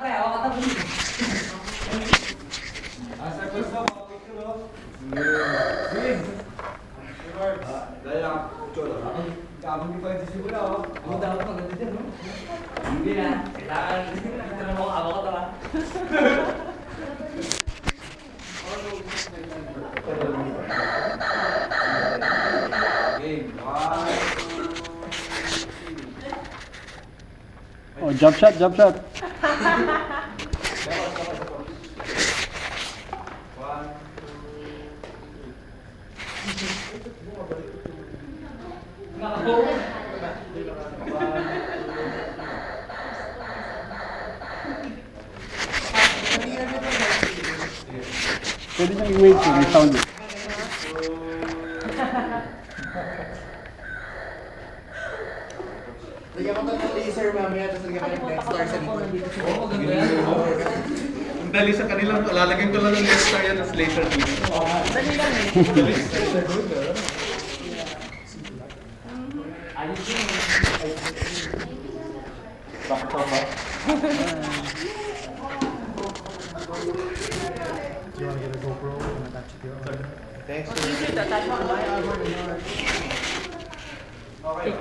pre. Hawakan na mo. Asa ko sa mga picture, no? Sige. Dahil lang, chola. Kami di pa yung sisimula, oh. Ako dapat maganda dyan, no? Hindi na. Kailangan. Ito na mo. Ako ka tala. Game. Oh, jump shot, jump shot. Pwede niyang i-wait kung may sound it. Lagyan ko to ng laser mamaya, tapos lagyan ko ng next star sa likod. Oo, maganda yan. Ang dali sa kanila, lalagyan ko lang ng next star yan as laser dito. Dali lang eh. Ayos yun. Bakit pa ba? You wanna get a GoPro and attach it to your arm? Thanks. Attach mo ba? Okay.